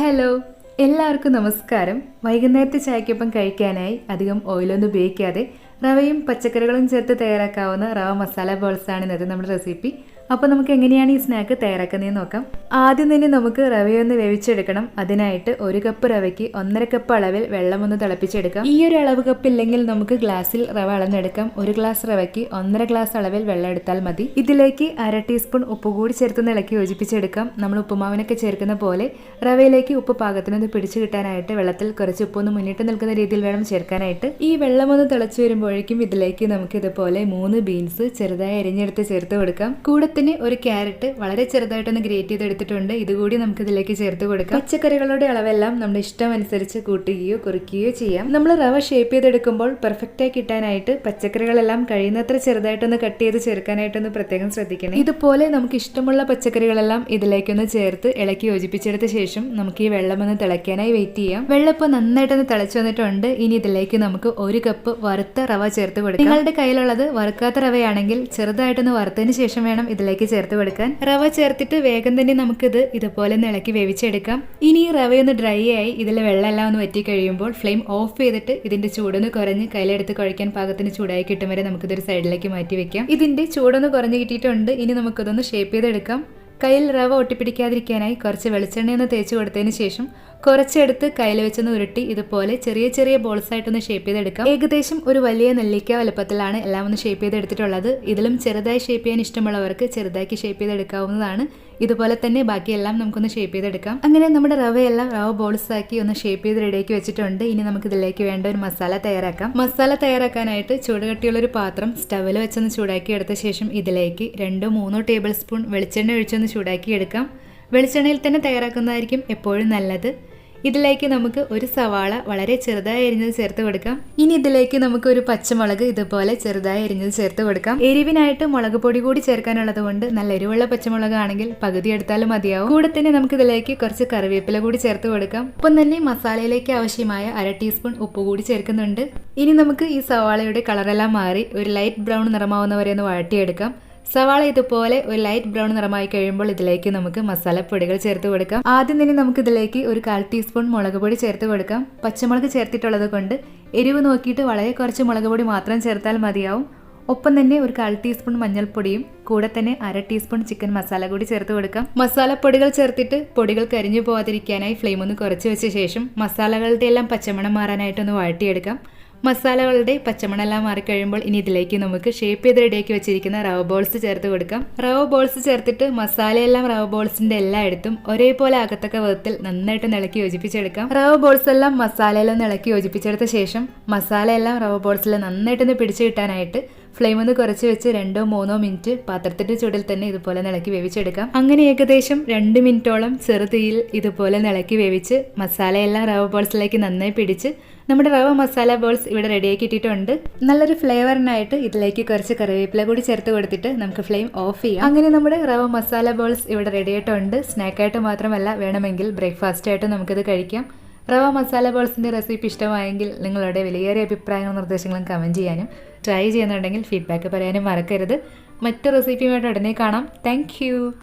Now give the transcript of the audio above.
Hello, എല്ലാവർക്കും നമസ്കാരം. വൈകുന്നേരത്തെ ചായക്കൊപ്പം കഴിക്കാനായി അധികം ഓയിലൊന്നും ഉപയോഗിക്കാതെ റവയും പച്ചക്കറികളും ചേർത്ത് തയ്യാറാക്കാവുന്ന റവ മസാല ബോൾസാണ് ഇന്നത്തെ നമ്മുടെ റെസിപ്പി. അപ്പോൾ നമുക്ക് എങ്ങനെയാണ് ഈ സ്നാക്ക് തയ്യാറാക്കുന്നതെന്ന് നോക്കാം. ആദ്യം തന്നെ നമുക്ക് റവയൊന്ന് വേവിച്ചെടുക്കണം. അതിനായിട്ട് 1 കപ്പ് റവയ്ക്ക് 1.5 കപ്പ് അളവിൽ വെള്ളം ഒന്ന് തിളപ്പിച്ചെടുക്കാം. ഈ ഒരു അളവ് കപ്പ് ഇല്ലെങ്കിൽ നമുക്ക് ഗ്ലാസ്സിൽ റവ അളന്നെടുക്കാം. 1 ഗ്ലാസ് റവയ്ക്ക് 1.5 ഗ്ലാസ് അളവിൽ വെള്ളം എടുത്താൽ മതി. ഇതിലേക്ക് 1/2 ടീസ്പൂൺ ഉപ്പ് കൂടി ചേർത്ത് ഇളക്കി യോജിപ്പിച്ചെടുക്കാം. നമ്മൾ ഉപ്പുമാവിനൊക്കെ ചേർക്കുന്ന പോലെ റവയിലേക്ക് ഉപ്പ് പാകത്തിനൊന്ന് പിടിച്ചു കിട്ടാനായിട്ട് വെള്ളത്തിൽ കുറച്ച് ഉപ്പൊന്ന് മുന്നിട്ട് നിൽക്കുന്ന രീതിയിൽ വേണം ചേർക്കാനായിട്ട്. ഈ വെള്ളം ഒന്ന് തിളച്ചു വരുമ്പോഴേക്കും ഇതിലേക്ക് നമുക്ക് ഇതുപോലെ 3 ബീൻസ് ചെറുതായി അരിഞ്ഞെടുത്ത് ചേർത്ത് കൊടുക്കാം. കൂടെ തന്നെ 1 ക്യാരറ്റ് വളരെ ചെറുതായിട്ടൊന്ന് ഗ്രേറ്റ് ചെയ്തെടുത്തിട്ടുണ്ട്. ഇതുകൂടി നമുക്ക് ഇതിലേക്ക് ചേർത്ത് കൊടുക്കാം. പച്ചക്കറികളുടെ അളവെല്ലാം നമ്മുടെ ഇഷ്ടം അനുസരിച്ച് കൂട്ടുകയോ കുറിക്കുകയോ ചെയ്യാം. നമ്മൾ റവ ഷേപ്പ് ചെയ്തെടുക്കുമ്പോൾ പെർഫെക്റ്റ് ആയി കിട്ടാനായിട്ട് പച്ചക്കറികളെല്ലാം കഴിയുന്നത്ര ചെറുതായിട്ടൊന്ന് കട്ട് ചെയ്ത് ചേർക്കാനായിട്ടൊന്ന് പ്രത്യേകം ശ്രദ്ധിക്കണം. ഇതുപോലെ നമുക്ക് ഇഷ്ടമുള്ള പച്ചക്കറികളെല്ലാം ഇതിലേക്കൊന്ന് ചേർത്ത് ഇളക്കി യോജിപ്പിച്ചെടുത്ത ശേഷം നമുക്ക് ഈ വെള്ളം ഒന്ന് തിളയ്ക്കാനായി വെയിറ്റ് ചെയ്യാം. വെള്ളം ഇപ്പോൾ നന്നായിട്ടൊന്ന് തിളച്ചു വന്നിട്ടുണ്ട്. ഇനി ഇതിലേക്ക് നമുക്ക് 1 കപ്പ് വറുത്ത റവ ചേർത്ത് കൊടുക്കാം. നിങ്ങളുടെ കയ്യിലുള്ളത് വറുക്കാത്ത റവയാണെങ്കിൽ ചെറുതായിട്ടൊന്ന് വറുത്തതിന് ശേഷം വേണം ഇതിലേക്ക് ചേർത്ത് കൊടുക്കാൻ. റവ ചേർത്തിട്ട് വേഗം തന്നെ നമുക്കിത് ഇതുപോലെ ഇളക്കി വേവിച്ചെടുക്കാം. ഇനി റവയൊന്ന് ഡ്രൈ ആയി ഇതിലെ വെള്ളമെല്ലാം ഒന്ന് വറ്റി കഴിയുമ്പോൾ ഫ്ലെയിം ഓഫ് ചെയ്തിട്ട് ഇതിന്റെ ചൂടൊന്ന് കുറഞ്ഞ് കയ്യിലെടുത്ത് കഴിക്കാൻ പാകത്തിന് ചൂടായി കിട്ടും വരെ നമുക്കിതൊരു സൈഡിലേക്ക് മാറ്റി വെക്കാം. ഇതിന്റെ ചൂടൊന്ന് കുറഞ്ഞ് കിട്ടിയിട്ടുണ്ട്. ഇനി നമുക്കിതൊന്ന് ഷേപ്പ് ചെയ്തെടുക്കാം. കയ്യിൽ റവ ഒട്ടിപ്പിടിക്കാതിരിക്കാനായി കുറച്ച് വെളിച്ചെണ്ണയൊന്ന് തേച്ച് കൊടുത്തതിന് ശേഷം കുറച്ചെടുത്ത് കയ്യിൽ വെച്ചൊന്ന് ഉരുട്ടി ഇതുപോലെ ചെറിയ ചെറിയ ബോൾസ് ആയിട്ടൊന്ന് ഷേപ്പ് ചെയ്തെടുക്കാം. ഏകദേശം ഒരു വലിയ നെല്ലിക്ക വലുപ്പത്തിലാണ് എല്ലാം ഒന്ന് ഷേപ്പ് ചെയ്തെടുത്തിട്ടുള്ളത്. ഇതിലും ചെറുതായി ഷേപ്പ് ചെയ്യാൻ ഇഷ്ടമുള്ളവർക്ക് ചെറുതാക്കി ഷേപ്പ് ചെയ്തെടുക്കാവുന്നതാണ്. ഇതുപോലെ തന്നെ ബാക്കിയെല്ലാം നമുക്കൊന്ന് ഷേപ്പ് ചെയ്തെടുക്കാം. അങ്ങനെ നമ്മുടെ റവയെല്ലാം റവ ബോൾസ് ആക്കി ഒന്ന് ഷേപ്പ് ചെയ്ത് റെഡിയാക്കി വെച്ചിട്ടുണ്ട്. ഇനി നമുക്ക് ഇതിലേക്ക് വേണ്ട ഒരു മസാല തയ്യാറാക്കാം. മസാല തയ്യാറാക്കാനായിട്ട് ചൂടുകട്ടിയുള്ളൊരു പാത്രം സ്റ്റവിൽ വെച്ചൊന്ന് ചൂടാക്കി എടുത്ത ശേഷം ഇതിലേക്ക് 2-3 ടേബിൾ സ്പൂൺ വെളിച്ചെണ്ണ ഒഴിച്ചൊന്ന് ചൂടാക്കി എടുക്കാം. വെളിച്ചെണ്ണയിൽ തന്നെ തയ്യാറാക്കുന്നതായിരിക്കും എപ്പോഴും നല്ലത്. ഇതിലേക്ക് നമുക്ക് 1 സവാള വളരെ ചെറുതായി അരിഞ്ഞത് ചേർത്ത് കൊടുക്കാം. ഇനി ഇതിലേക്ക് നമുക്ക് 1 പച്ചമുളക് ഇതുപോലെ ചെറുതായി അരിഞ്ഞത് ചേർത്ത് കൊടുക്കാം. എരിവിനായിട്ട് മുളക് പൊടി കൂടി ചേർക്കാനുള്ളത് കൊണ്ട് നല്ല എരിവുള്ള പച്ചമുളക് ആണെങ്കിൽ പകുതി എടുത്താലും മതിയാവും. കൂടെ തന്നെ നമുക്ക് ഇതിലേക്ക് കുറച്ച് കറിവേപ്പില കൂടി ചേർത്ത് കൊടുക്കാം. ഒപ്പം തന്നെ മസാലയിലേക്ക് ആവശ്യമായ 1/2 ടീസ്പൂൺ ഉപ്പ് കൂടി ചേർക്കുന്നുണ്ട്. ഇനി നമുക്ക് ഈ സവാളയുടെ കളറെല്ലാം മാറി ഒരു ലൈറ്റ് ബ്രൗൺ നിറമാവുന്നവരെ ഒന്ന് വഴറ്റിയെടുക്കാം. സവാള ഇതുപോലെ ഒരു ലൈറ്റ് ബ്രൗൺ നിറമായി കഴിയുമ്പോൾ ഇതിലേക്ക് നമുക്ക് മസാലപ്പൊടികൾ ചേർത്ത് കൊടുക്കാം. ആദ്യം തന്നെ നമുക്ക് ഇതിലേക്ക് 1/4 ടീസ്പൂൺ മുളക് പൊടി ചേർത്ത് കൊടുക്കാം. പച്ചമുളക് ചേർത്തിട്ടുള്ളത് കൊണ്ട് എരിവ് നോക്കിയിട്ട് വളരെ കുറച്ച് മുളക് പൊടി മാത്രം ചേർത്താൽ മതിയാവും. ഒപ്പം തന്നെ 1/4 ടീസ്പൂൺ മഞ്ഞൾപ്പൊടിയും കൂടെ തന്നെ 1/2 ടീസ്പൂൺ ചിക്കൻ മസാല കൂടി ചേർത്ത് കൊടുക്കാം. മസാലപ്പൊടികൾ ചേർത്തിട്ട് പൊടികൾ കരിഞ്ഞു പോകാതിരിക്കാനായി ഫ്ലെയിം ഒന്ന് കുറച്ച് വെച്ച ശേഷം മസാലകളുടെ എല്ലാം പച്ചമണം മാറാനായിട്ടൊന്ന് വഴറ്റിയെടുക്കാം. മസാലകളുടെ പച്ചമണെല്ലാം മാറിക്കഴിയുമ്പോൾ ഇനി ഇതിലേക്ക് നമുക്ക് ഷേപ്പ് ചെയ്ത് റെഡിയാക്കി വെച്ചിരിക്കുന്ന റവ ബോൾസ് ചേർത്ത് കൊടുക്കാം. റവ ബോൾസ് ചേർത്തിട്ട് മസാലയെല്ലാം റവ ബോൾസിന്റെ എല്ലായിടത്തും ഒരേപോലെ ആകത്തക്ക വിധത്തിൽ നന്നായിട്ട് ഇളക്കി യോജിപ്പിച്ചെടുക്കാം. റവ ബോൾസ് എല്ലാം മസാലയെല്ലാം ഇളക്കി യോജിപ്പിച്ചെടുത്ത ശേഷം മസാലയെല്ലാം റവ ബോൾസിൽ നന്നായിട്ടൊന്ന് പിടിച്ചു കിട്ടാനായിട്ട് ഫ്ലെയിം ഒന്ന് കുറച്ച് വെച്ച് 2-3 മിനിറ്റ് പാത്രത്തിന്റെ ചൂടിൽ തന്നെ ഇതുപോലെ ഇളക്കി വേവിച്ചെടുക്കാം. അങ്ങനെ ഏകദേശം 2 മിനിറ്റോളം ചെറുതീയിൽ ഇതുപോലെ ഇളക്കി വേവിച്ച് മസാലയെല്ലാം റവ ബോൾസിലേക്ക് നന്നായി പിടിച്ച് നമ്മുടെ റവ മസാല ബോൾസ് ഇവിടെ റെഡിയാക്കി ഇട്ടിട്ടുണ്ട്. നല്ലൊരു ഫ്ലേവറിനായിട്ട് ഇതിലേക്ക് കുറച്ച് കറിവേപ്പില കൂടി ചേർത്ത് കൊടുത്തിട്ട് നമുക്ക് ഫ്ലെയിം ഓഫ് ചെയ്യാം. അങ്ങനെ നമ്മുടെ റവ മസാല ബോൾസ് ഇവിടെ റെഡി ആയിട്ടുണ്ട്. സ്നാക്കായിട്ട് മാത്രമല്ല, വേണമെങ്കിൽ ബ്രേക്ക്ഫാസ്റ്റ് ആയിട്ട് നമുക്കിത് കഴിക്കാം. റവ മസാല ബോൾസിന്റെ റെസിപ്പി ഇഷ്ടമായെങ്കിൽ നിങ്ങളുടെ വിലയേറിയ അഭിപ്രായങ്ങളും നിർദ്ദേശങ്ങളും കമന്റ് ചെയ്യാനും ട്രൈ ചെയ്യുന്നുണ്ടെങ്കിൽ ഫീഡ്ബാക്ക് പറയാനും മറക്കരുത്. മറ്റു റെസിപ്പിയുമായിട്ട് ഉടനെ കാണാം. താങ്ക്